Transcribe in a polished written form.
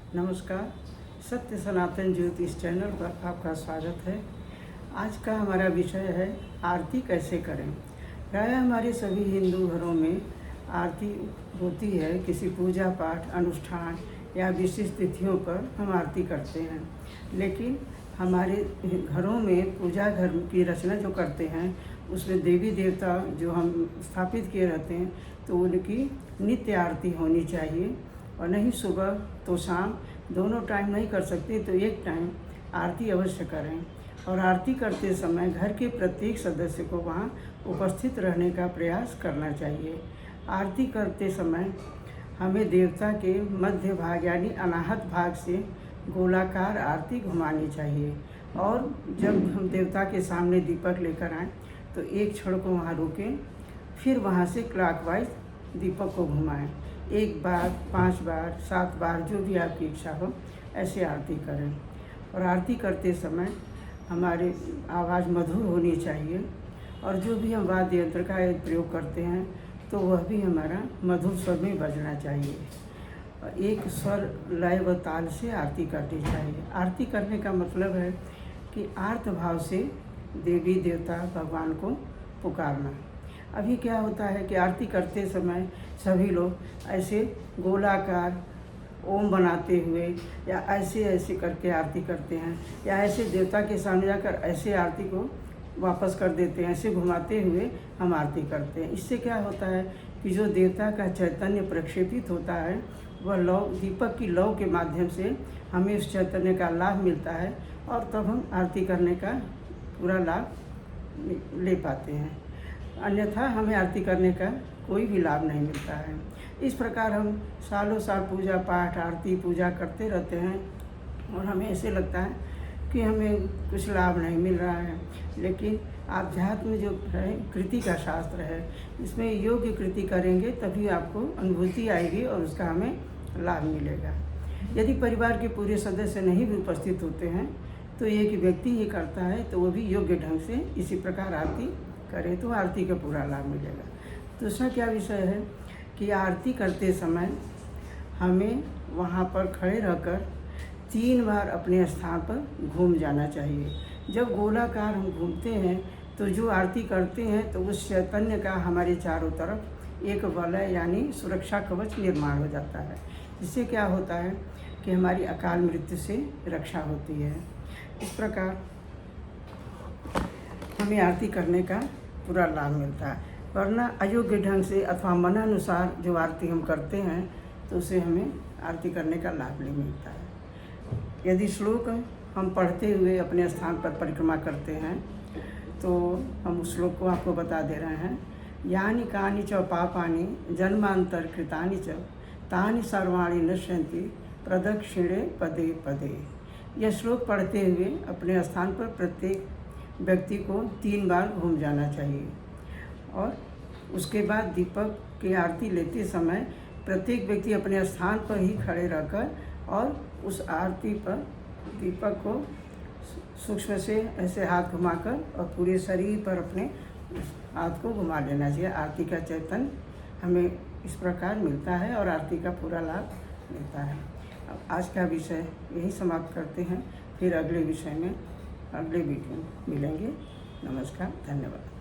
नमस्कार। सत्य सनातन ज्योति इस चैनल पर आपका स्वागत है। आज का हमारा विषय है आरती कैसे करें। प्रायः हमारे सभी हिंदू घरों में आरती होती है। किसी पूजा पाठ अनुष्ठान या विशेष तिथियों पर हम आरती करते हैं, लेकिन हमारे घरों में पूजा घर की रचना जो करते हैं उसमें देवी देवता जो हम स्थापित किए रहते हैं तो उनकी नित्य आरती होनी चाहिए। और नहीं सुबह तो शाम, दोनों टाइम नहीं कर सकते तो एक टाइम आरती अवश्य करें। और आरती करते समय घर के प्रत्येक सदस्य को वहाँ उपस्थित रहने का प्रयास करना चाहिए। आरती करते समय हमें देवता के मध्य भाग यानी अनाहत भाग से गोलाकार आरती घुमानी चाहिए। और जब हम देवता के सामने दीपक लेकर आएँ तो एक क्षण को वहाँ रुकें, फिर वहाँ से क्लॉकवाइज दीपक को घुमाएं। 1 बार, 5 बार, 7 बार, जो भी आपकी इच्छा हो ऐसे आरती करें। और आरती करते समय हमारी आवाज़ मधुर होनी चाहिए। और जो भी हम वाद्य यंत्र का प्रयोग करते हैं तो वह भी हमारा मधुर स्वर में बजना चाहिए। और एक स्वर, लय व ताल से आरती करनी चाहिए। आरती करने का मतलब है कि आर्त भाव से देवी देवता भगवान को पुकारना। अभी क्या होता है कि आरती करते समय सभी लोग ऐसे गोलाकार ओम बनाते हुए या ऐसे ऐसे करके आरती करते हैं, या ऐसे देवता के सामने जाकर ऐसे आरती को वापस कर देते हैं, ऐसे घुमाते हुए हम आरती करते हैं। इससे क्या होता है कि जो देवता का चैतन्य प्रक्षेपित होता है वह लौ, दीपक की लौ के माध्यम से हमें उस चैतन्य का लाभ मिलता है और तब हम आरती करने का पूरा लाभ ले पाते हैं। अन्यथा हमें आरती करने का कोई भी लाभ नहीं मिलता है। इस प्रकार हम सालों साल पूजा पाठ आरती पूजा करते रहते हैं और हमें ऐसे लगता है कि हमें कुछ लाभ नहीं मिल रहा है। लेकिन आध्यात्म जो है कृति का शास्त्र है, इसमें योग्य कृति करेंगे तभी आपको अनुभूति आएगी और उसका हमें लाभ मिलेगा। यदि परिवार के पूरे सदस्य नहीं भी उपस्थित होते हैं तो एक व्यक्ति ही करता है तो वो भी योग्य ढंग से इसी प्रकार आरती करे तो आरती का पूरा लाभ मिलेगा। दूसरा क्या विषय है कि आरती करते समय हमें वहाँ पर खड़े रहकर 3 बार अपने स्थान पर घूम जाना चाहिए। जब गोलाकार हम घूमते हैं तो जो आरती करते हैं तो उस चैतन्य का हमारे चारों तरफ एक वलय यानी सुरक्षा कवच निर्माण हो जाता है, जिससे क्या होता है कि हमारी अकाल मृत्यु से रक्षा होती है। इस प्रकार हमें आरती करने का पूरा लाभ मिलता है। वरना अयोग्य ढंग से अथवा मनानुसार जो आरती हम करते हैं तो उसे हमें आरती करने का लाभ नहीं मिलता है। यदि श्लोक हम पढ़ते हुए अपने स्थान पर परिक्रमा करते हैं तो हम उस श्लोक को आपको बता दे रहे हैं। यानि कानि च पापानि जन्मांतर कृतानि च तानि सर्वाणि नश्यन्ति प्रदक्षिणे पदे पदे। यह श्लोक पढ़ते हुए अपने स्थान पर प्रत्येक व्यक्ति को 3 बार घूम जाना चाहिए। और उसके बाद दीपक की आरती लेते समय प्रत्येक व्यक्ति अपने स्थान पर ही खड़े रहकर और उस आरती पर दीपक को सूक्ष्म से ऐसे हाथ घुमाकर और पूरे शरीर पर अपने हाथ को घुमा लेना चाहिए। आरती का चैतन्य हमें इस प्रकार मिलता है और आरती का पूरा लाभ मिलता है। अब आज का विषय यही समाप्त करते हैं, फिर अगले विषय में अगले वीडियो में मिलेंगे। नमस्कार, धन्यवाद।